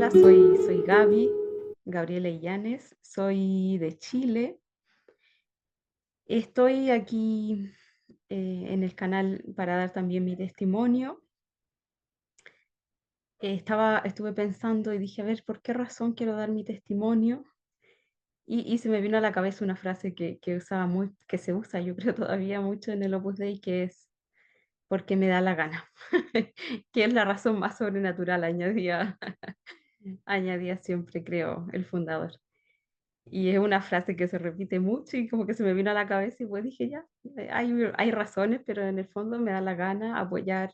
Hola, soy Gaby, Gabriela Illanes, soy de Chile. Estoy aquí en el canal para dar también mi testimonio. Estuve pensando y dije, a ver, ¿por qué razón quiero dar mi testimonio? Y se me vino a la cabeza una frase que usaba muy, que se usa, yo creo todavía mucho en el Opus Dei, que es porque me da la gana, que es la razón más sobrenatural, añadía siempre, creo, el fundador. Y es una frase que se repite mucho y como que se me vino a la cabeza y pues dije ya, hay razones, pero en el fondo me da la gana apoyar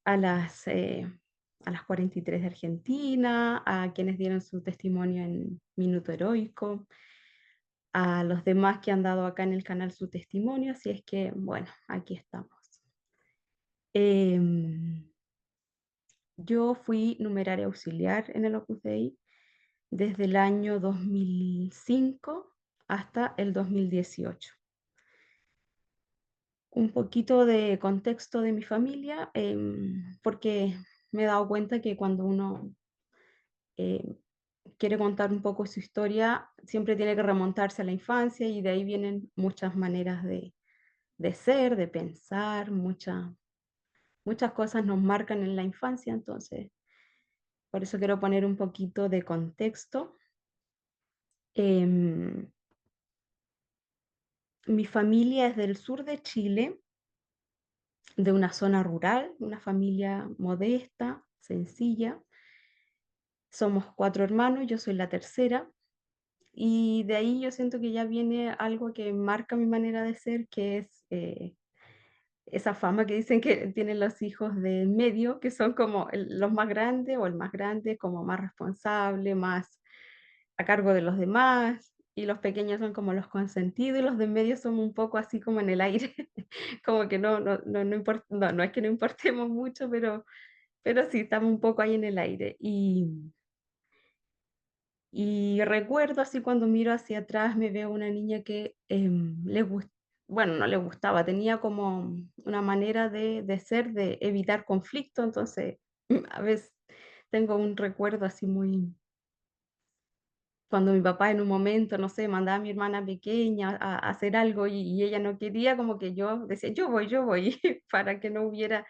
a a las 43 de Argentina, a quienes dieron su testimonio en Minuto Heroico, a los demás que han dado acá en el canal su testimonio, así es que bueno, aquí estamos. Em, yo fui numeraria auxiliar en el Opus Dei desde el año 2005 hasta el 2018. Un poquito de contexto de mi familia, porque me he dado cuenta que cuando uno eh, quiere contar un poco su historia, siempre tiene que remontarse a la infancia y de ahí vienen muchas maneras de ser, de pensar, muchas cosas nos marcan en la infancia, entonces por eso quiero poner un poquito de contexto. Em, Mi familia es del sur de Chile, de una zona rural, una familia modesta, sencilla. Somos 4 hermanos, yo soy la tercera, y de ahí yo siento que ya viene algo que marca mi manera de ser, que es, esa fama que dicen que tienen los hijos de medio, que son como los más grandes o el más grande, como más responsable, más a cargo de los demás, y los pequeños son como los consentidos, y los de medio son un poco así como en el aire, como que no es que no importemos mucho, pero sí, estamos un poco ahí en el aire. Y recuerdo así cuando miro hacia atrás, me veo una niña que bueno, no le gustaba, tenía como una manera de ser, de evitar conflicto, entonces a veces tengo un recuerdo así muy, cuando mi papá en un momento, no sé, mandaba a mi hermana pequeña a hacer algo y ella no quería, como que yo decía, yo voy, para que no hubiera,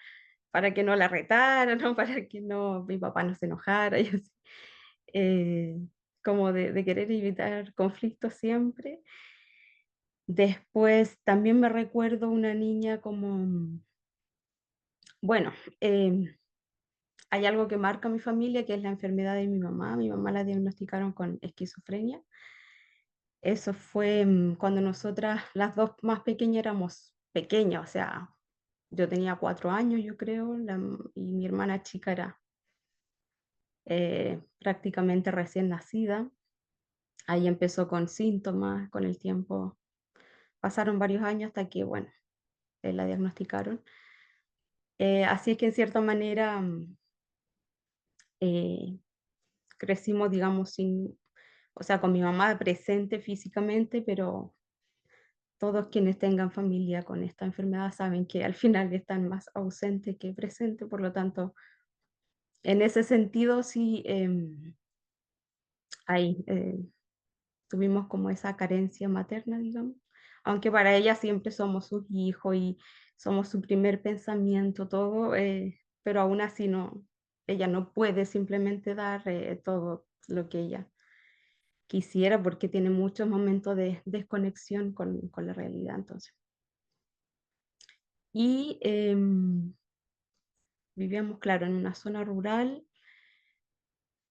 para que no la retara, ¿no? Para que no, mi papá no se enojara, y así. eh, Como de querer evitar conflictos siempre. Después también me recuerdo una niña como, bueno, hay algo que marca a mi familia, que es la enfermedad de mi mamá. Mi mamá la diagnosticaron con esquizofrenia. Eso fue cuando nosotras, las dos más pequeñas, éramos pequeñas, o sea, yo tenía 4 años, yo creo, y mi hermana chica era prácticamente recién nacida. Ahí empezó con síntomas, con el tiempo pasaron varios años hasta que, bueno, la diagnosticaron. Así es que en cierta manera eh, crecimos, digamos, sin, o sea, con mi mamá presente físicamente, pero todos quienes tengan familia con esta enfermedad saben que al final están más ausentes que presentes, por lo tanto, en ese sentido sí, ahí tuvimos como esa carencia materna, digamos, aunque para ella siempre somos sus hijos y somos su primer pensamiento, todo, pero aún así no, ella no puede simplemente dar todo lo que ella quisiera porque tiene muchos momentos de desconexión con la realidad, entonces. Y vivíamos, claro, en una zona rural,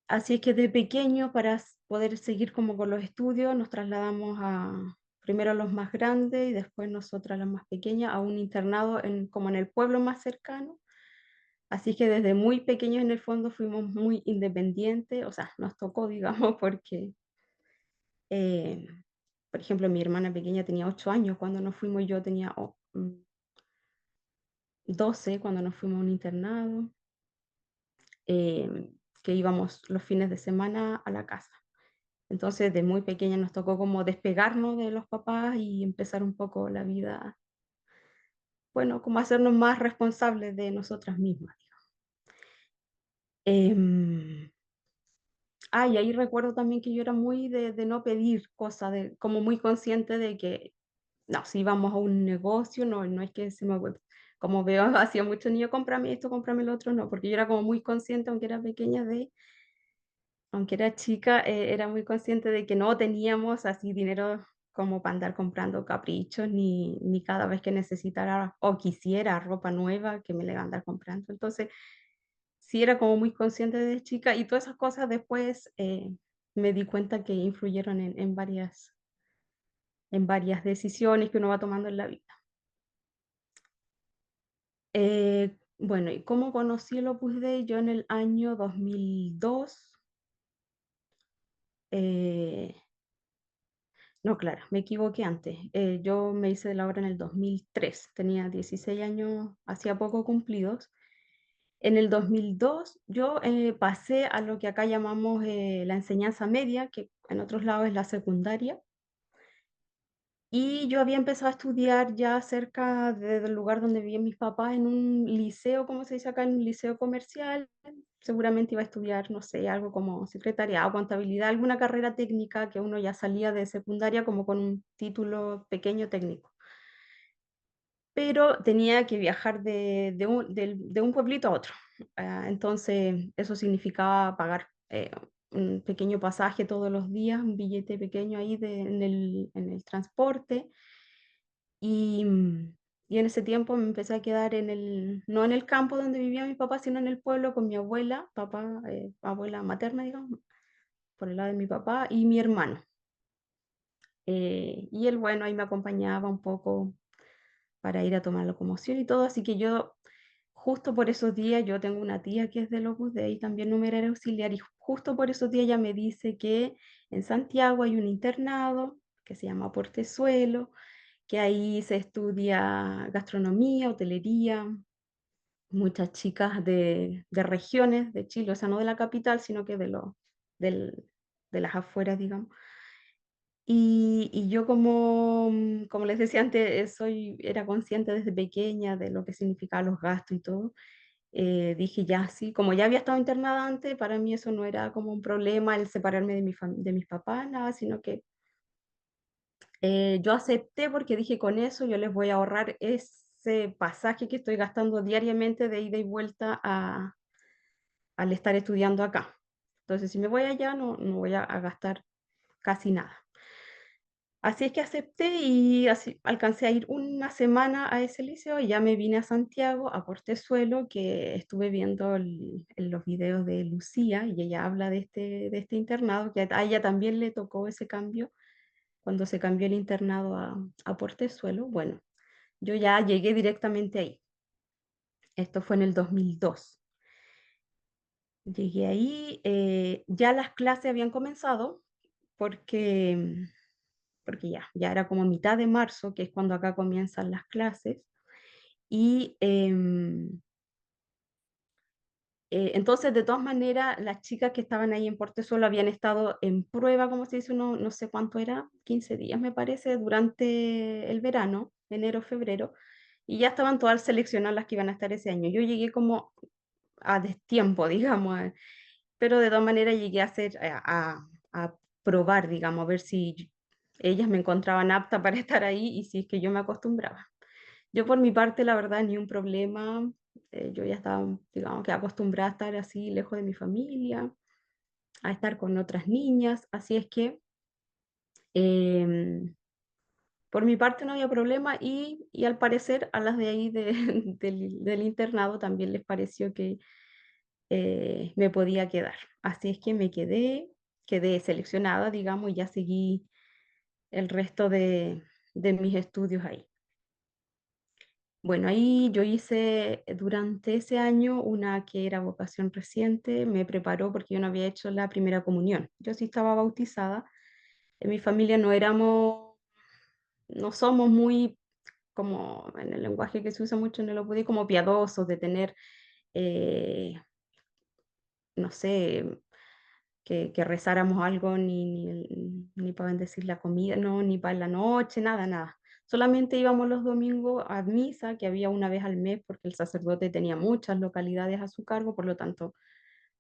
así es que de pequeño, para poder seguir como con los estudios, nos trasladamos primero a los más grandes y después nosotras las más pequeñas, a un internado como en el pueblo más cercano. Así que desde muy pequeños en el fondo fuimos muy independientes, o sea, nos tocó, digamos, porque, eh, por ejemplo, mi hermana pequeña tenía 8 años cuando nos fuimos, yo tenía 12 cuando nos fuimos a un internado, que íbamos los fines de semana a la casa. Entonces, de muy pequeña nos tocó como despegarnos de los papás y empezar un poco la vida, bueno, como hacernos más responsables de nosotras mismas, digamos. Y ahí recuerdo también que yo era muy de no pedir cosas, de como muy consciente de que, no, si vamos a un negocio, no es que se me como veo hacía muchos niños: "Cómprame esto, cómprame lo otro", no, porque yo era como muy consciente, aunque era pequeña, de aunque era chica, era muy consciente de que no teníamos así dinero como para andar comprando caprichos, ni cada vez que necesitara o quisiera ropa nueva que me la iba a andar comprando. Entonces, sí era como muy consciente desde chica y todas esas cosas después, me di cuenta que influyeron en varias decisiones que uno va tomando en la vida. Bueno, ¿y cómo conocí el Opus Dei? Yo en el año 2002, eh, no, claro, me equivoqué antes. Yo me hice de la obra en el 2003, tenía 16 años, hacía poco cumplidos. En el 2002 yo pasé a lo que acá llamamos la enseñanza media, que en otros lados es la secundaria. Y yo había empezado a estudiar ya cerca del lugar donde vivían mis papás, en un liceo, como se dice acá, en un liceo comercial. Seguramente iba a estudiar, no sé, algo como secretariado, contabilidad, alguna carrera técnica que uno ya salía de secundaria como con un título pequeño técnico. Pero tenía que viajar de un pueblito a otro. Entonces, eso significaba pagar un pequeño pasaje todos los días, un billete pequeño ahí en el transporte. Y, y en ese tiempo me empecé a quedar no en el campo donde vivía mi papá, sino en el pueblo con mi abuela, papá, abuela materna, digamos, por el lado de mi papá, y mi hermano. Y él, bueno, ahí me acompañaba un poco para ir a tomar locomoción y todo, así que yo, justo por esos días, yo tengo una tía que es del Opus Dei, también numeraria auxiliar, y justo por esos días ella me dice que en Santiago hay un internado que se llama Portezuelo, que ahí se estudia gastronomía, hotelería, muchas chicas de regiones de Chile, o sea, no de la capital, sino que del de las afueras, digamos. Y yo como les decía antes, era consciente desde pequeña de lo que significaban los gastos y todo. Dije: "Ya, sí", como ya había estado internada antes, para mí eso no era como un problema el separarme de mis papás, nada, sino que yo acepté porque dije: "Con eso yo les voy a ahorrar ese pasaje que estoy gastando diariamente de ida y vuelta al estar estudiando acá". Entonces, si me voy allá, no voy a gastar casi nada. Así es que acepté y así alcancé a ir una semana a ese liceo y ya me vine a Santiago, a Portezuelo, que estuve viendo los videos de Lucía y ella habla de este internado, que a ella también le tocó ese cambio cuando se cambió el internado a Portezuelo. Bueno, yo ya llegué directamente ahí. Esto fue en el 2002. Llegué ahí, ya las clases habían comenzado porque porque ya era como mitad de marzo, que es cuando acá comienzan las clases. Y entonces, de todas maneras, las chicas que estaban ahí en Portezuelo habían estado en prueba, como se dice, no sé cuánto era, 15 días me parece, durante el verano, enero, febrero, y ya estaban todas seleccionadas las que iban a estar ese año. Yo llegué como a destiempo, digamos, pero de todas maneras llegué a hacer, a probar, digamos, a ver si ellas me encontraban apta para estar ahí y si es que yo me acostumbraba. Yo por mi parte, la verdad, ni un problema. Yo ya estaba, digamos que acostumbrada a estar así lejos de mi familia, a estar con otras niñas, así es que em, por mi parte no había problema y al parecer a las de ahí del internado también les pareció que me podía quedar. Así es que me quedé seleccionada, digamos, y ya seguí el resto de mis estudios ahí. Bueno, ahí yo hice durante ese año una que era vocación reciente, me preparó porque yo no había hecho la primera comunión. Yo sí estaba bautizada, en mi familia no somos muy, como en el lenguaje que se usa mucho en el Opus como piadosos de tener, eh, no sé, que rezáramos algo ni para bendecir la comida, no, ni para la noche, nada, nada. Solamente íbamos los domingos a misa, que había una vez al mes, porque el sacerdote tenía muchas localidades a su cargo, por lo tanto,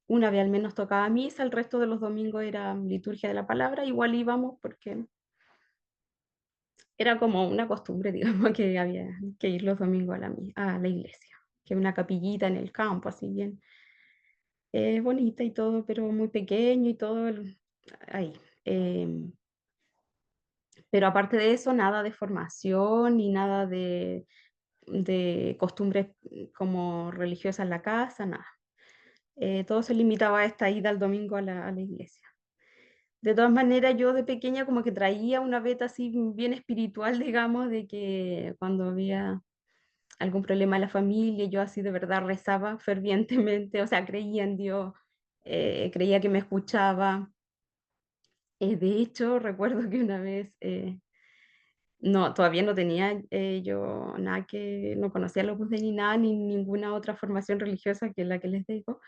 una vez al menos tocaba misa, el resto de los domingos era liturgia de la palabra, igual íbamos porque era como una costumbre, digamos, que había que ir los domingos a la iglesia, que una capillita en el campo, así bien bonita y todo, pero muy pequeño y todo ahí. Em, pero aparte de eso, nada de formación ni nada de costumbres como religiosas en la casa, nada. Todo se limitaba a esta ida al domingo a la iglesia. De todas maneras, yo de pequeña como que traía una veta así bien espiritual, digamos, de que cuando había algún problema en la familia, yo así de verdad rezaba fervientemente, o sea, creía en Dios, creía que me escuchaba. De hecho, recuerdo que una vez, no, todavía no tenía yo nada que, no conocía el Opus Dei ni nada, ni ninguna otra formación religiosa que la que les digo,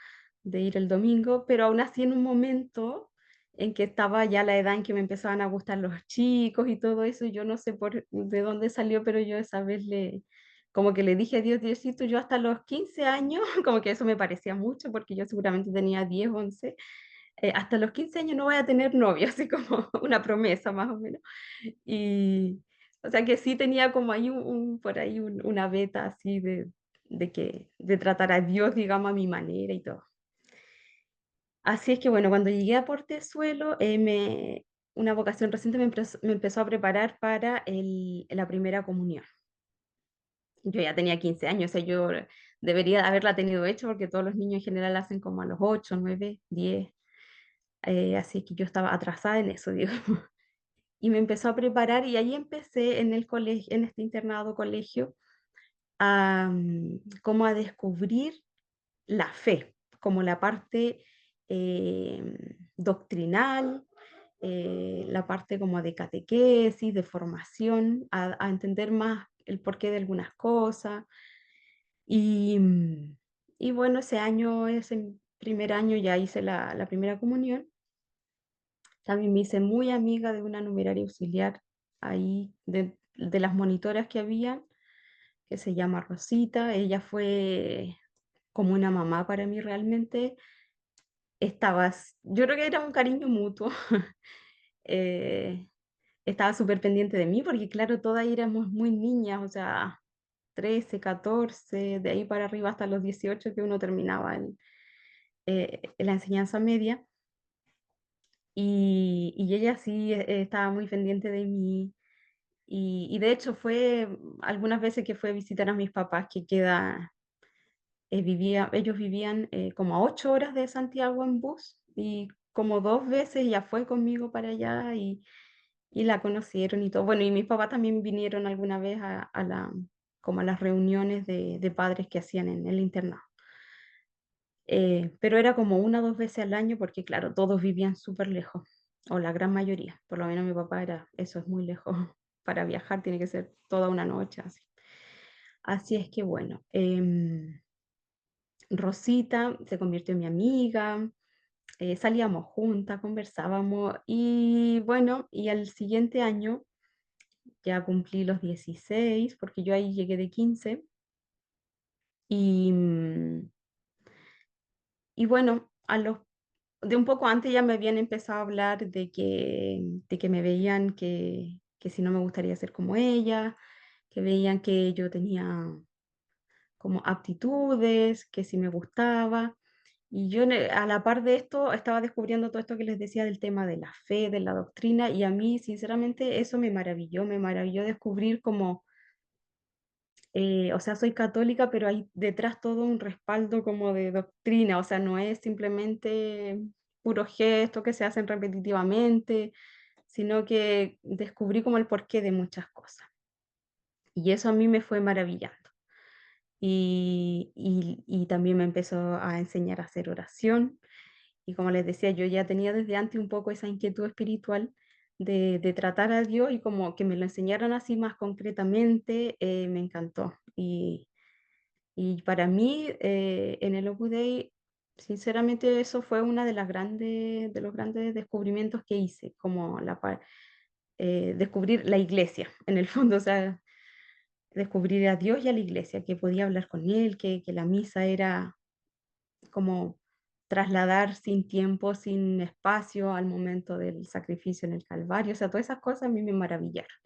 de ir el domingo, pero aún así en un momento en que estaba ya la edad en que me empezaban a gustar los chicos y todo eso, yo no sé de dónde salió, pero yo esa vez como que le dije a Dios, Diosito, yo hasta los 15 años, como que eso me parecía mucho, porque yo seguramente tenía 10 11 hasta los 15 años no voy a tener novio, así como una promesa más o menos. Y, o sea que sí tenía como ahí por ahí una beta así de tratar a Dios, digamos, a mi manera y todo. Así es que bueno, cuando llegué a Portezuelo, una vocación reciente me empezó a preparar para la primera comunión. Yo ya tenía 15 años, o sea, yo debería haberla tenido hecha porque todos los niños en general la hacen como a los 8 9 10 así que yo estaba atrasada en eso, digo. Y me empezó a preparar y ahí empecé en el colegio, en este internado colegio, como a descubrir la fe, como la parte doctrinal, la parte como de catequesis, de formación, a entender más el porqué de algunas cosas. Y, y bueno, ese primer año ya hice la primera comunión. También me hice muy amiga de una numeraria auxiliar ahí, de las monitoras que había, que se llama Rosita. Ella fue como una mamá para mí realmente. Yo creo que era un cariño mutuo. eh, Estaba súper pendiente de mí porque claro, todas éramos muy niñas, o sea, 13 14 de ahí para arriba hasta los 18 que uno terminaba la enseñanza media. Y ella sí estaba muy pendiente de mí. Y de hecho fue algunas veces que fue a visitar a mis papás, ellos vivían como a 8 horas de Santiago en bus, y como 2 veces ya fue conmigo para allá y la conocieron y todo. Bueno, y mis papás también vinieron alguna vez como a las reuniones de padres que hacían en el internado. Pero era como 1 o 2 veces al año porque, claro, todos vivían súper lejos, o la gran mayoría. Por lo menos mi papá eso es muy lejos. Para viajar tiene que ser toda una noche así. Así es que bueno, Rosita se convirtió en mi amiga, salíamos juntas, conversábamos y bueno, y al siguiente año ya cumplí los 16 porque yo ahí llegué de 15 y, y bueno, de un poco antes ya me habían empezado a hablar de que me veían que si no me gustaría ser como ella, que veían que yo tenía como aptitudes, que si me gustaba. Y yo a la par de esto estaba descubriendo todo esto que les decía del tema de la fe, de la doctrina, y a mí sinceramente eso me maravilló descubrir como, o sea, soy católica, pero hay detrás todo un respaldo como de doctrina, o sea, no es simplemente puro gesto que se hacen repetitivamente, sino que descubrí como el porqué de muchas cosas. Y eso a mí me fue maravillando. Y también me empezó a enseñar a hacer oración. Y como les decía, yo ya tenía desde antes un poco esa inquietud espiritual de tratar a Dios y como que me lo enseñaran así más concretamente, me encantó. Y para mí, en el Opus Dei, sinceramente, eso fue una de los grandes descubrimientos que hice, como descubrir la iglesia, en el fondo, o sea, descubrir a Dios y a la iglesia, que podía hablar con Él, que la misa era como trasladar sin tiempo, sin espacio al momento del sacrificio en el Calvario, o sea, todas esas cosas a mí me maravillaron.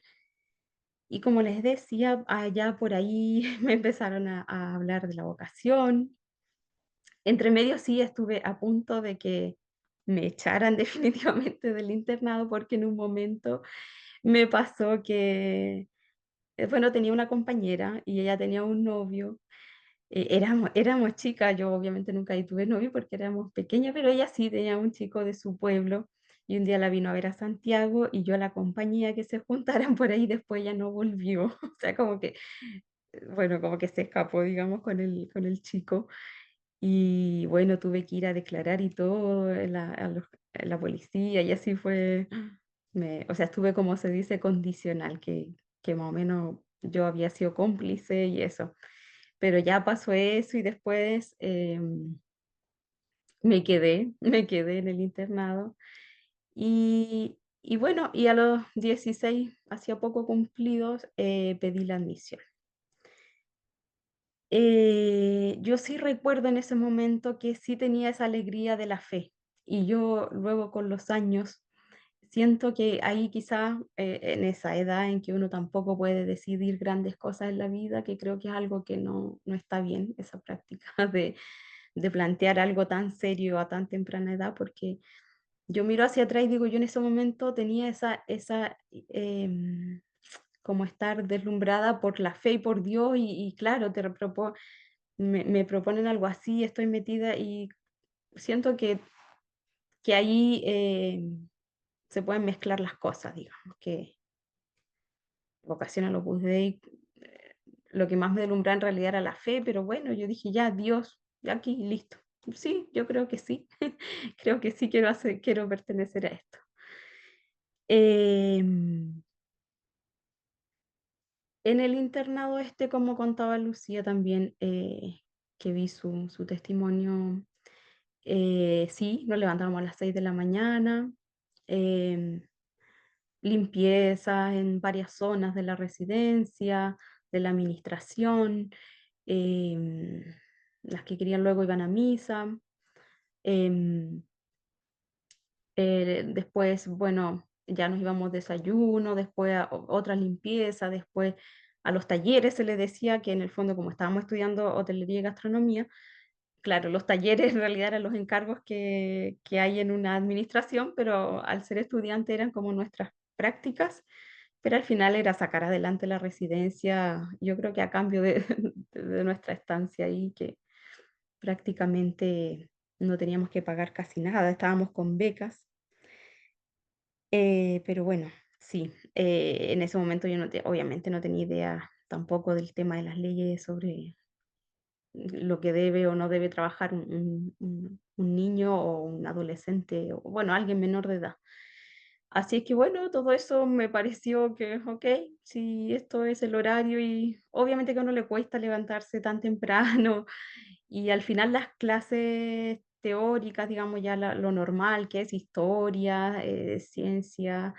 Y como les decía, allá por ahí me empezaron a hablar de la vocación. Entre medio sí estuve a punto de que me echaran definitivamente del internado, porque en un momento me pasó que, bueno, tenía una compañera y ella tenía un novio. Éramos chicas, yo obviamente nunca ahí tuve novio porque éramos pequeñas, pero ella sí tenía un chico de su pueblo, y un día la vino a ver a Santiago y yo la acompañé a que se juntaran por ahí, después ella no volvió. O sea, como que, bueno, como que se escapó, digamos, con el chico. Y bueno, tuve que ir a declarar y todo en la policía, y así fue. O sea, estuve, como se dice, condicional, que más o menos yo había sido cómplice y eso. Pero ya pasó eso y después me quedé en el internado. Y bueno, y a los 16, hacía poco cumplidos, pedí la admisión. Yo sí recuerdo en ese momento que sí tenía esa alegría de la fe, y yo luego con los años siento que ahí quizás, en esa edad en que uno tampoco puede decidir grandes cosas en la vida, que creo que es algo que no está bien, esa práctica de plantear algo tan serio a tan temprana edad, porque yo miro hacia atrás y digo, yo en ese momento tenía como estar deslumbrada por la fe y por Dios, y claro, me proponen algo así, estoy metida y siento que ahí se pueden mezclar las cosas, digamos, que vocación al Opus Dei, lo que más me deslumbraba en realidad era la fe, pero bueno, yo dije, ya, Dios, ya aquí, listo. Sí, yo creo que sí, creo que sí quiero pertenecer a esto. Em, en el internado este, como contaba Lucía también, que vi su testimonio, sí, nos levantábamos a las 6 de la mañana, em, limpieza en varias zonas de la residencia, de la administración, em, las que querían luego iban a misa. em, Después, bueno, ya nos íbamos desayuno, después a otra limpieza, después a los talleres se les decía, que en el fondo, como estábamos estudiando hotelería y gastronomía, claro, los talleres en realidad eran los encargos que hay en una administración, pero al ser estudiante eran como nuestras prácticas, pero al final era sacar adelante la residencia, yo creo que a cambio de nuestra estancia ahí, que prácticamente no teníamos que pagar casi nada, estábamos con becas. Pero bueno, sí, en ese momento yo obviamente no tenía idea tampoco del tema de las leyes sobre lo que debe o no debe trabajar un niño o un adolescente, o bueno, alguien menor de edad. Así es que bueno, todo eso me pareció que, ok, si esto es el horario, y obviamente que a uno le cuesta levantarse tan temprano, y al final las clases teóricas, digamos ya lo normal, que es historia, ciencia,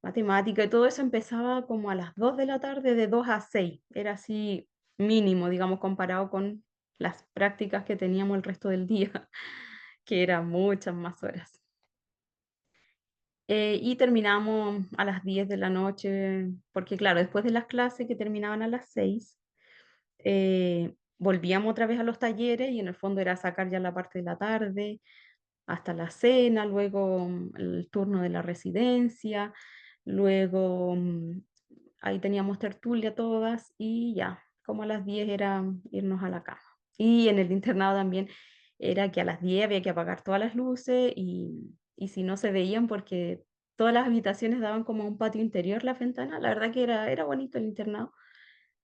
matemática, y todo eso empezaba como a las 2 de la tarde, de 2 a 6. Era así mínimo, digamos, comparado con las prácticas que teníamos el resto del día, que eran muchas más horas. Y terminamos a las 10 de la noche, porque claro, después de las clases que terminaban a las 6, volvíamos otra vez a los talleres, y en el fondo era sacar ya la parte de la tarde, hasta la cena, luego el turno de la residencia, luego ahí teníamos tertulia todas, y ya, como a las 10 era irnos a la cama. Y en el internado también era que a las 10 había que apagar todas las luces, y si no se veían, porque todas las habitaciones daban como a un patio interior las ventanas, la verdad que era bonito el internado.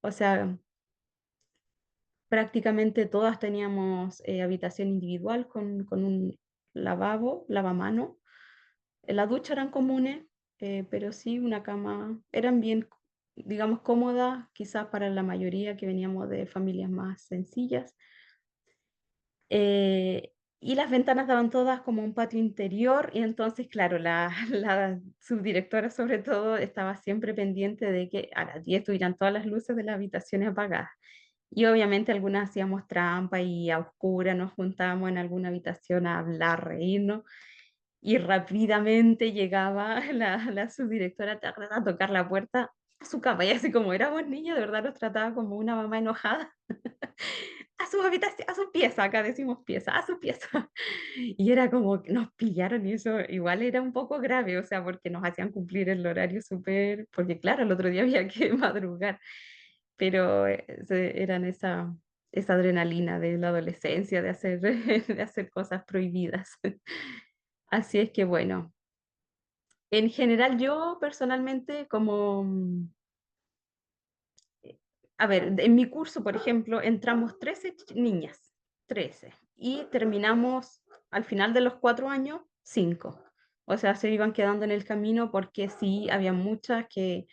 O sea, prácticamente todas teníamos habitación individual con un lavamano. La ducha eran comunes, pero sí una cama, eran bien, digamos, cómodas, quizás para la mayoría que veníamos de familias más sencillas. Y las ventanas daban todas como un patio interior, y entonces, claro, la subdirectora sobre todo estaba siempre pendiente de que a las 10 tuvieran todas las luces de las habitaciones apagadas. Y obviamente algunas hacíamos trampa y a oscuras nos juntábamos en alguna habitación a hablar, reírnos, y rápidamente llegaba la subdirectora a tocar la puerta a su cama, y así como éramos niños, de verdad nos trataba como una mamá enojada. A su habitación, a su pieza, acá decimos pieza, a su pieza. Y era como que nos pillaron y eso igual era un poco grave, o sea, porque nos hacían cumplir el horario súper, porque claro, el otro día había que madrugar, pero eran esa adrenalina de la adolescencia, de hacer, de hacer cosas prohibidas. Así es que bueno, en general yo personalmente como, a ver, en mi curso, por ejemplo, entramos 13 niñas, 13, y terminamos al final de los 4 años, 5. O sea, se iban quedando en el camino porque sí, había muchas que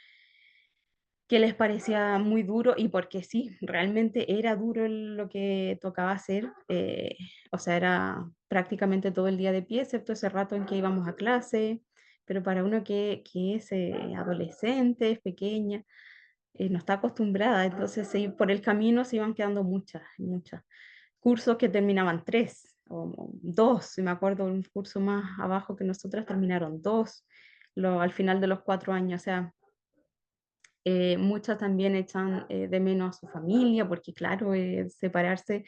les parecía muy duro y porque sí, realmente era duro lo que tocaba hacer. O sea, era prácticamente todo el día de pie, excepto ese rato en que íbamos a clase. Pero para uno que es adolescente, es pequeña, no está acostumbrada, entonces por el camino se iban quedando muchas, muchas. Cursos que terminaban tres o dos, si me acuerdo, un curso más abajo que nosotras terminaron dos al final de los 4 años, o sea, muchas también echan de menos a su familia, porque claro, separarse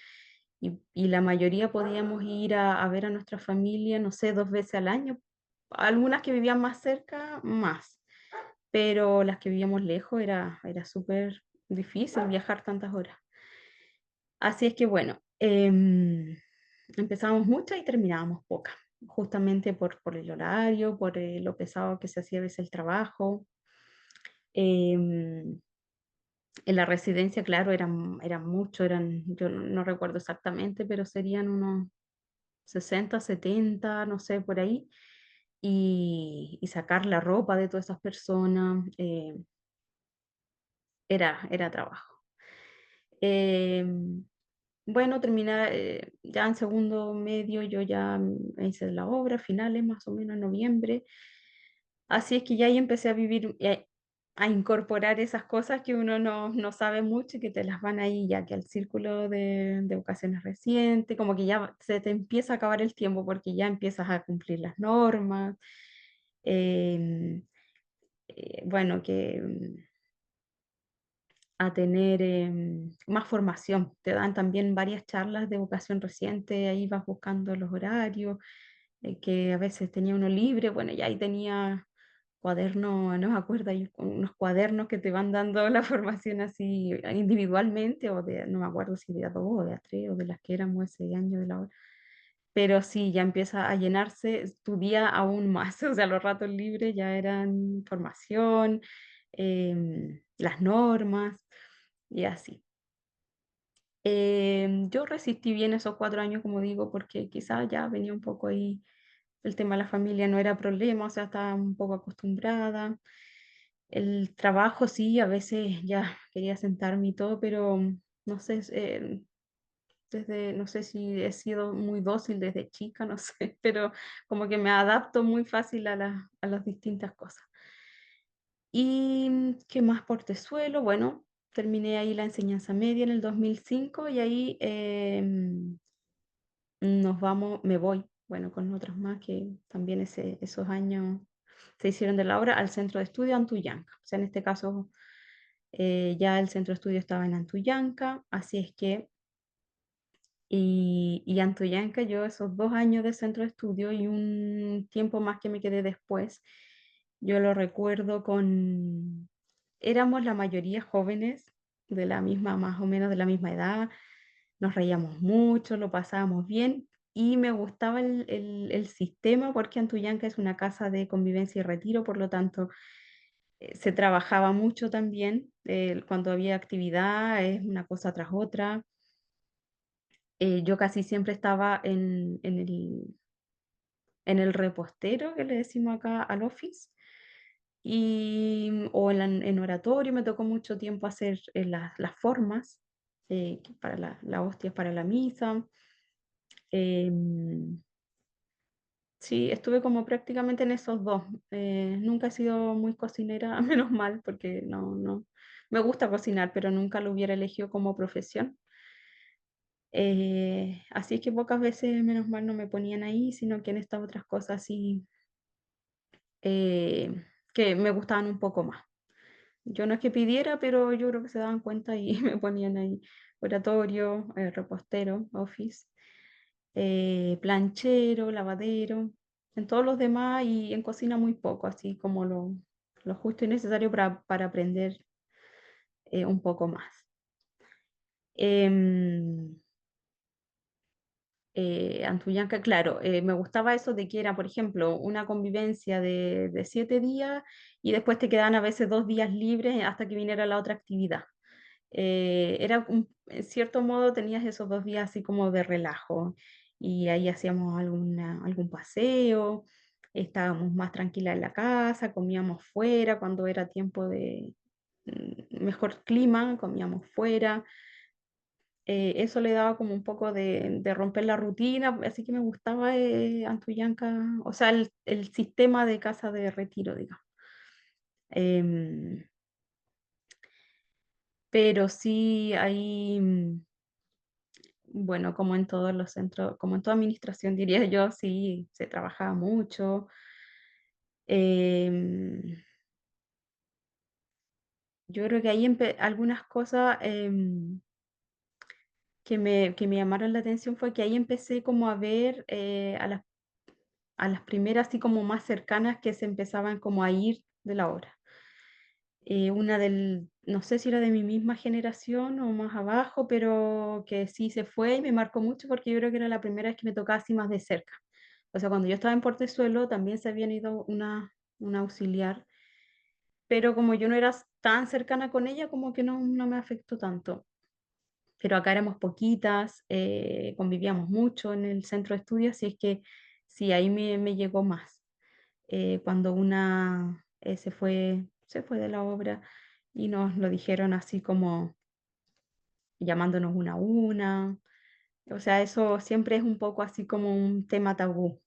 y la mayoría podíamos ir a ver a nuestra familia, no sé, 2 veces al año. Algunas que vivían más cerca, más, pero las que vivíamos lejos era súper difícil viajar tantas horas. Así es que bueno, empezábamos muchas y terminábamos pocas, justamente por el horario, por lo pesado que se hacía a veces el trabajo. Em, en la residencia, claro, eran muchos, yo no recuerdo exactamente, pero serían unos 60, 70, no sé, por ahí. Y sacar la ropa de todas esas personas, era trabajo. Em, bueno, terminar ya en segundo medio, yo ya hice la obra, finales más o menos en noviembre. Así es que ya ahí empecé a vivir, a incorporar esas cosas que uno no sabe mucho y que te las van ahí ya que al círculo de ocasiones recientes, como que ya se te empieza a acabar el tiempo porque ya empiezas a cumplir las normas. em, bueno, a tener más formación. Te dan también varias charlas de educación reciente, ahí vas buscando los horarios, que a veces tenía uno libre, bueno, ya ahí tenía cuadernos, no me acuerdo, hay unos cuadernos que te van dando la formación así individualmente, o de, no me acuerdo si de a dos o de a tres, o de las que éramos ese año de la hora. Pero sí, ya empieza a llenarse tu día aún más, o sea, los ratos libres ya eran formación, las normas y así. Yo resistí bien esos 4 años, como digo, porque quizás ya venía un poco ahí, el tema de la familia no era problema, o sea, estaba un poco acostumbrada. El trabajo sí, a veces ya quería sentarme y todo, pero no sé, no sé si he sido muy dócil desde chica, no sé, pero como que me adapto muy fácil a las distintas cosas. ¿Y qué más? Portezuelo, bueno, terminé ahí la enseñanza media en el 2005 y ahí me voy, bueno, con otras más que también esos años se hicieron de la obra al centro de estudio Antuyanca. O sea, en este caso ya el centro de estudio estaba en Antuyanca, así es que y Antoyanca, yo esos 2 años de centro de estudio y un tiempo más que me quedé después, yo lo recuerdo éramos la mayoría jóvenes, de la misma, más o menos de la misma edad, nos reíamos mucho, lo pasábamos bien y me gustaba el sistema porque Antuyanca es una casa de convivencia y retiro, por lo tanto se trabajaba mucho también, cuando había actividad, es una cosa tras otra. Yo casi siempre estaba en el repostero, que le decimos acá al office, o en oratorio. Me tocó mucho tiempo hacer las formas para la hostia, para la misa. Em, sí, estuve como prácticamente en esos dos. Nunca he sido muy cocinera, menos mal, porque Me gusta cocinar, pero nunca lo hubiera elegido como profesión. Así que pocas veces, menos mal, no me ponían ahí, sino que en estas otras cosas sí, eh, que me gustaban un poco más. Yo no es que pidiera, pero yo creo que se daban cuenta y me ponían ahí oratorio, repostero, office, planchero, lavadero, en todos los demás y en cocina muy poco, así como lo justo y necesario para aprender un poco más. Em, Antullanca, claro, me gustaba eso de que era, por ejemplo, una convivencia de 7 días y después te quedaban a veces 2 días libres hasta que viniera la otra actividad. En cierto modo tenías esos 2 días así como de relajo y ahí hacíamos algún paseo, estábamos más tranquilas en la casa, comíamos fuera cuando era tiempo de mejor clima, comíamos fuera. Eso le daba como un poco de romper la rutina, así que me gustaba Antuyanca, o sea, el sistema de casa de retiro, digamos. Em, pero sí, ahí, bueno, como en todos los centros, como en toda administración, diría yo, sí, se trabajaba mucho. Em, yo creo que ahí algunas cosas que me llamaron la atención fue que ahí empecé como a ver a las primeras así como más cercanas que se empezaban como a ir de la obra. Una no sé si era de mi misma generación o más abajo, pero que sí se fue y me marcó mucho porque yo creo que era la primera vez que me tocaba así más de cerca. O sea, cuando yo estaba en Portezuelo también se habían ido una auxiliar, pero como yo no era tan cercana con ella, como que no me afectó tanto. Pero acá éramos poquitas, convivíamos mucho en el centro de estudios, así es que sí, ahí me llegó más. Cuando una se fue de la obra y nos lo dijeron así como llamándonos una a una. O sea, eso siempre es un poco así como un tema tabú,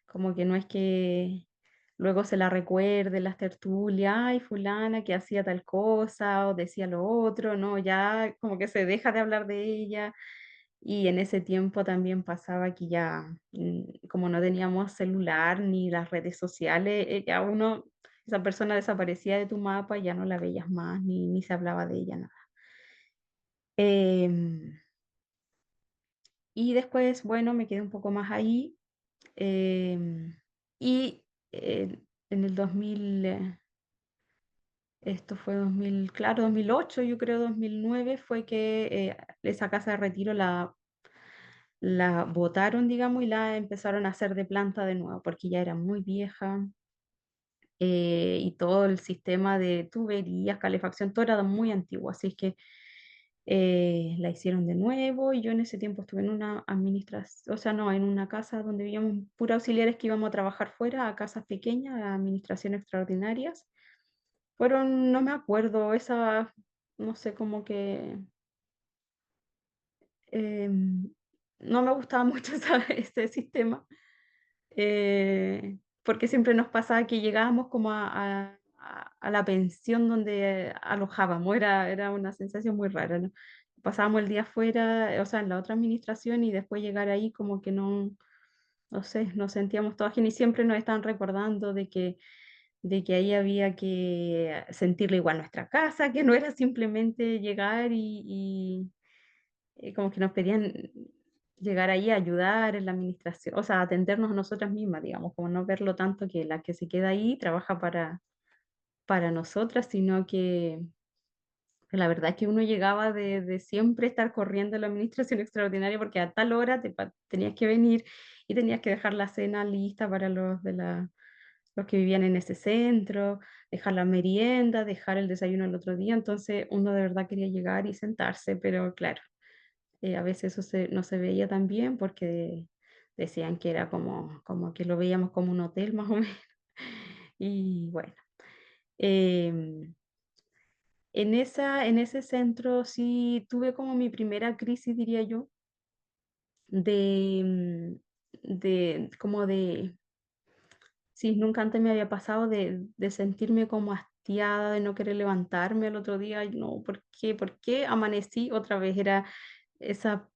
como que no es que luego se la recuerde las tertulias, ay, fulana que hacía tal cosa o decía lo otro, no, ya como que se deja de hablar de ella. Y en ese tiempo también pasaba que ya, como no teníamos celular ni las redes sociales, ya esa persona desaparecía de tu mapa y ya no la veías más, ni se hablaba de ella, nada. Em, y después, bueno, me quedé un poco más ahí. em, y en el 2000, esto fue 2000, claro, 2008, yo creo 2009, fue que esa casa de retiro la botaron, digamos, y la empezaron a hacer de planta de nuevo, porque ya era muy vieja, y todo el sistema de tuberías, calefacción, todo era muy antiguo, así es que la hicieron de nuevo y yo en ese tiempo estuve en una administración, o sea, no, en una casa donde vivíamos puros auxiliares que íbamos a trabajar fuera, a casas pequeñas, a administración extraordinarias. Fueron, no me acuerdo, esas, no sé, como que em, no me gustaba mucho ese sistema. Porque siempre nos pasaba que llegábamos como a la pensión donde alojábamos, era una sensación muy rara, ¿no? Pasábamos el día afuera, o sea, en la otra administración y después llegar ahí como que no sé, nos sentíamos todas y siempre nos estaban recordando de que ahí había que sentirle igual nuestra casa, que no era simplemente llegar y como que nos pedían llegar ahí a ayudar en la administración, o sea, atendernos a nosotras mismas, digamos, como no verlo tanto que la que se queda ahí trabaja para nosotras, sino que la verdad es que uno llegaba de siempre estar corriendo en la administración extraordinaria porque a tal hora tenías que venir y tenías que dejar la cena lista para los que vivían en ese centro, dejar la merienda, dejar el desayuno el otro día, entonces uno de verdad quería llegar y sentarse, pero claro, a veces eso no se veía tan bien porque decían que era como que lo veíamos como un hotel más o menos. Y bueno, em, en ese centro sí tuve como mi primera crisis, diría yo, de, como de, sí, nunca antes me había pasado de sentirme como hastiada de no querer levantarme al otro día. Ay, no, ¿por qué? ¿Por qué amanecí otra vez? Era esa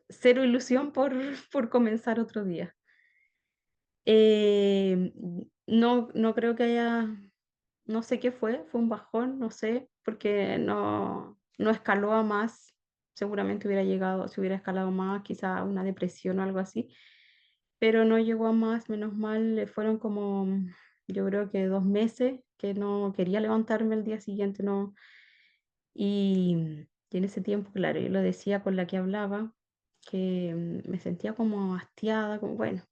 cero ilusión por, por comenzar otro día. No creo que haya, no sé qué fue un bajón, no sé, porque no escaló a más. Seguramente hubiera llegado, si hubiera escalado más, quizá una depresión o algo así, pero no llegó a más, menos mal. Fueron como, yo creo que 2 meses que no quería levantarme al día siguiente, no. Y en ese tiempo, claro, yo lo decía con la que hablaba, que, me sentía como hastiada, como bueno,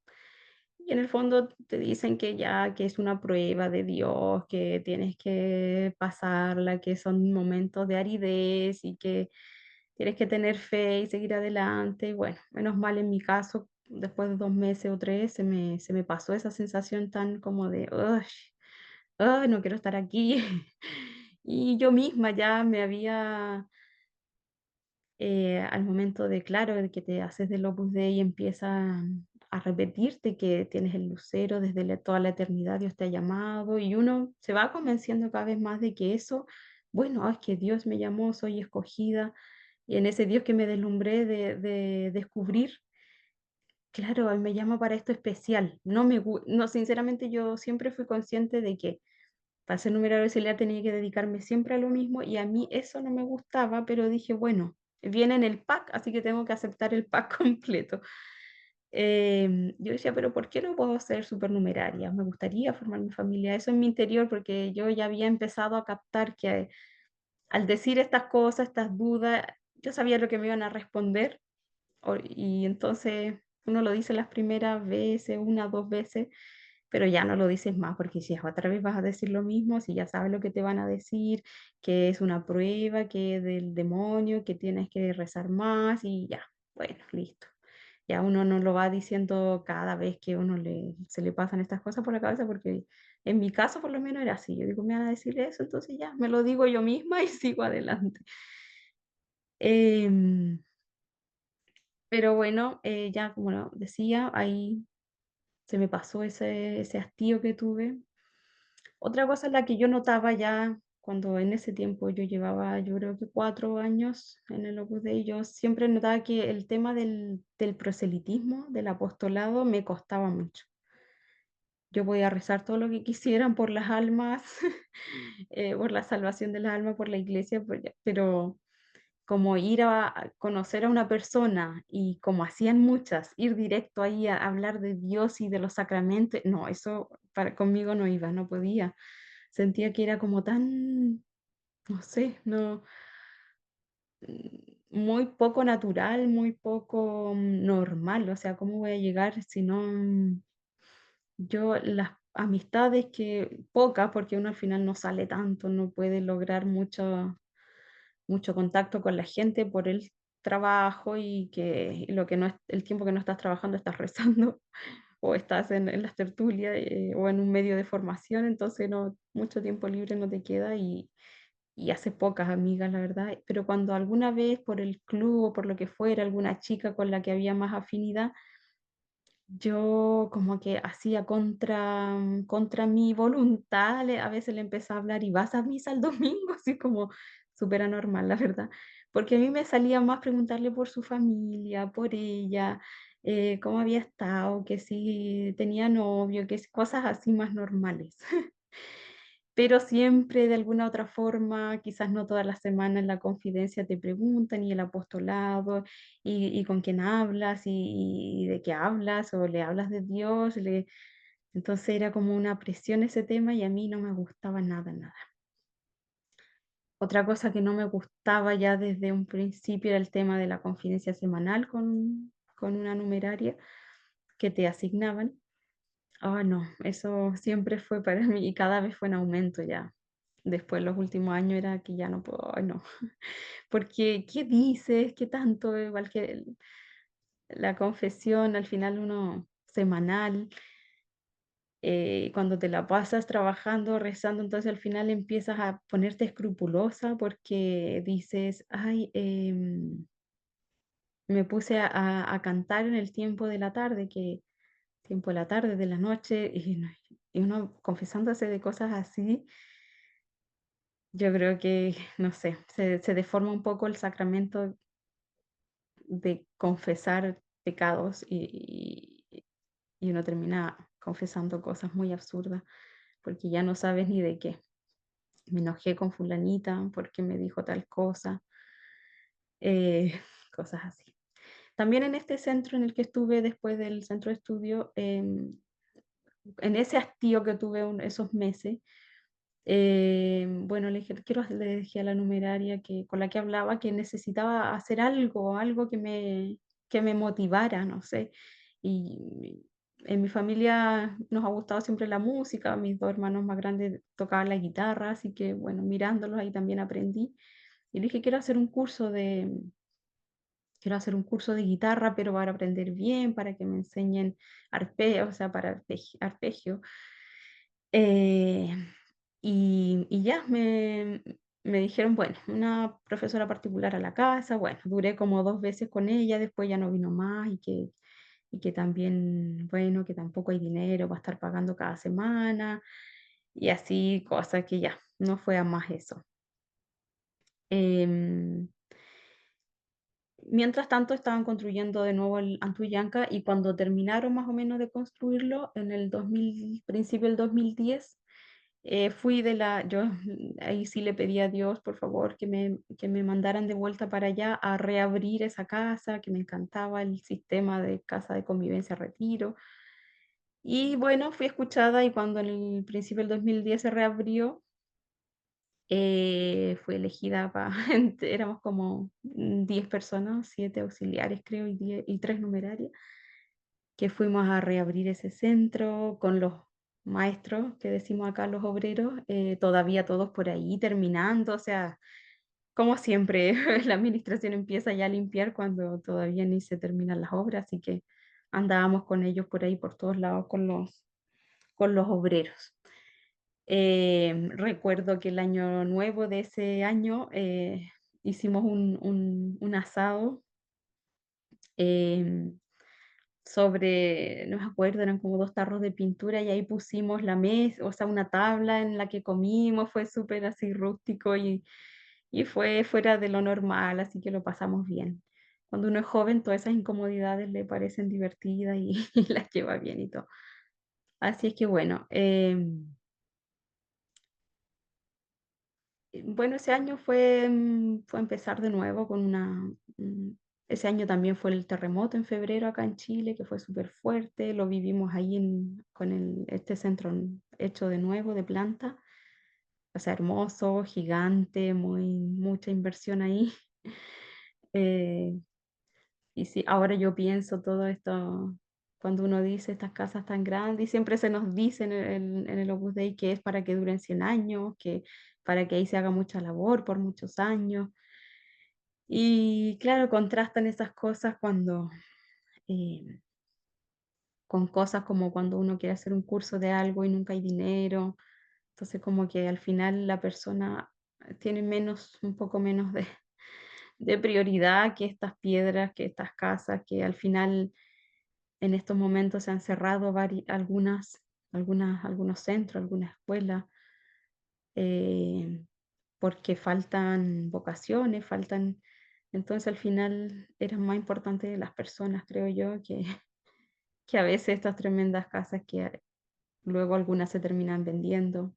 y en el fondo te dicen que ya, que es una prueba de Dios, que tienes que pasarla, que son momentos de aridez y que tienes que tener fe y seguir adelante. Y bueno, menos mal en mi caso, después de 2 meses o 3 se me pasó esa sensación tan como de: "Uy, ay, no quiero estar aquí". Y yo misma ya me había, al momento de, claro, de que te haces del Opus Dei y empieza a repetirte que tienes el lucero desde toda la eternidad, Dios te ha llamado, y uno se va convenciendo cada vez más de que eso, bueno, es que Dios me llamó, soy escogida, y en ese Dios que me deslumbré de descubrir, claro, Él me llama para esto especial. No, sinceramente yo siempre fui consciente de que para ser numeral auxiliar tenía que dedicarme siempre a lo mismo y a mí eso no me gustaba, pero dije, bueno, viene en el pack, así que tengo que aceptar el pack completo. Yo decía, pero ¿por qué no puedo ser supernumeraria? Me gustaría formar mi familia, eso en mi interior, porque yo ya había empezado a captar que al decir estas cosas, estas dudas, yo sabía lo que me iban a responder, y entonces uno lo dice las primeras veces, una, dos veces, pero ya no lo dices más, porque si otra vez vas a decir lo mismo, si ya sabes lo que te van a decir, que es una prueba, que es del demonio, que tienes que rezar más y ya, bueno, listo. Ya uno no lo va diciendo cada vez que se le pasan estas cosas por la cabeza, porque en mi caso por lo menos era así. Yo digo, me van a decir eso, entonces ya, me lo digo yo misma y sigo adelante. Em, pero bueno, ya como lo decía, ahí se me pasó ese hastío que tuve. Otra cosa en la que yo notaba ya cuando en ese tiempo yo llevaba, yo creo que 4 años en el Opus Dei, yo siempre notaba que el tema del proselitismo, del apostolado, me costaba mucho. Yo podía rezar todo lo que quisieran por las almas, por la salvación de las almas, por la iglesia, pero como ir a conocer a una persona y como hacían muchas, ir directo ahí a hablar de Dios y de los sacramentos, no, eso conmigo no iba, no podía. Sentía que era como tan, no sé, no, muy poco natural, muy poco normal. O sea, ¿cómo voy a llegar si no? Yo las amistades que, pocas, porque uno al final no sale tanto, no puede lograr mucho contacto con la gente por el trabajo y que lo que no es el tiempo que no estás trabajando estás rezando o estás en las tertulias, o en un medio de formación, entonces no, mucho tiempo libre no te queda y hace pocas amigas, la verdad. Pero cuando alguna vez por el club o por lo que fuera, alguna chica con la que había más afinidad, yo como que hacía contra mi voluntad, a veces le empezaba a hablar: "¿Y vas a misa el domingo?", así como súper anormal, la verdad. Porque a mí me salía más preguntarle por su familia, por ella, cómo había estado, que si tenía novio, que cosas así más normales. Pero siempre de alguna otra forma, quizás no todas las semanas en la confidencia te preguntan, y el apostolado, y con quién hablas, y de qué hablas, o le hablas de Dios, entonces era como una presión ese tema y a mí no me gustaba nada, nada. Otra cosa que no me gustaba ya desde un principio era el tema de la confidencia semanal con una numeraria que te asignaban. Ah, no, eso siempre fue para mí y cada vez fue en aumento ya. Después, los últimos años era que ya no puedo, ay, no. Porque, ¿qué dices? ¿Qué tanto? Igual que la confesión, al final uno semanal, cuando te la pasas trabajando, rezando, entonces al final empiezas a ponerte escrupulosa porque dices, ay, me puse a cantar en el tiempo de la tarde, que tiempo de la tarde, de la noche, y uno confesándose de cosas así. yo creo que, no sé, se deforma un poco el sacramento de confesar pecados y uno termina confesando cosas muy absurdas, porque ya no sabes ni de qué. Me enojé con fulanita porque me dijo tal cosa, eh, cosas así. También en este centro en el que estuve después del centro de estudio, en ese hastío que tuve esos meses, bueno, le dije a la numeraria con la que hablaba que necesitaba hacer algo, algo que me motivara, no sé. Y en mi familia nos ha gustado siempre la música, mis dos hermanos más grandes tocaban la guitarra, así que bueno, mirándolos ahí también aprendí. Y le dije, quiero hacer un curso de guitarra, pero para aprender bien, para que me enseñen arpegio, o sea, para arpegio. Eh, y ya me dijeron, bueno, una profesora particular a la casa, bueno, duré como 2 veces con ella, después ya no vino más y que también, bueno, que tampoco hay dinero para estar pagando cada semana y así, cosas que ya, no fue a más eso. Em, Mientras tanto, estaban construyendo de nuevo el Antuyanca y cuando terminaron más o menos de construirlo, en el 2000, principio del 2010, yo ahí sí le pedí a Dios, por favor, que me mandaran de vuelta para allá a reabrir esa casa, que me encantaba el sistema de casa de convivencia retiro. Y bueno, fui escuchada y cuando en el principio del 2010 se reabrió, fui elegida para, éramos como 10 personas, 7 auxiliares creo y 3 numerarias, que fuimos a reabrir ese centro con los maestros, que decimos acá los obreros, todavía todos por ahí terminando, o sea, como siempre, la administración empieza ya a limpiar cuando todavía ni se terminan las obras, así que andábamos con ellos por ahí por todos lados con los obreros. Recuerdo que el año nuevo de ese año hicimos un asado em, no me acuerdo, eran como 2 tarros de pintura y ahí pusimos la mesa, o sea, una tabla en la que comimos, fue súper así rústico y fue fuera de lo normal, así que lo pasamos bien. Cuando uno es joven, todas esas incomodidades le parecen divertidas y, y las lleva bien y todo. Así es que bueno, bueno, ese año fue empezar de nuevo mm, ese año también fue el terremoto en febrero acá en Chile, que fue súper fuerte, lo vivimos ahí con este centro hecho de nuevo, de planta, o sea, hermoso, gigante, mucha inversión ahí. Eh, y sí, ahora yo pienso todo esto, cuando uno dice estas casas tan grandes, y siempre se nos dice en el Opus Dei que es para que duren 100 años, que para que ahí se haga mucha labor por muchos años. Y claro, contrastan esas cosas eh, con cosas como cuando uno quiere hacer un curso de algo y nunca hay dinero. Entonces como que al final la persona tiene un poco menos de prioridad que estas piedras, que estas casas, que al final en estos momentos se han cerrado algunos centros, algunas escuelas, eh, porque faltan vocaciones, entonces al final eran más importantes las personas, creo yo, que a veces estas tremendas casas que luego algunas se terminan vendiendo.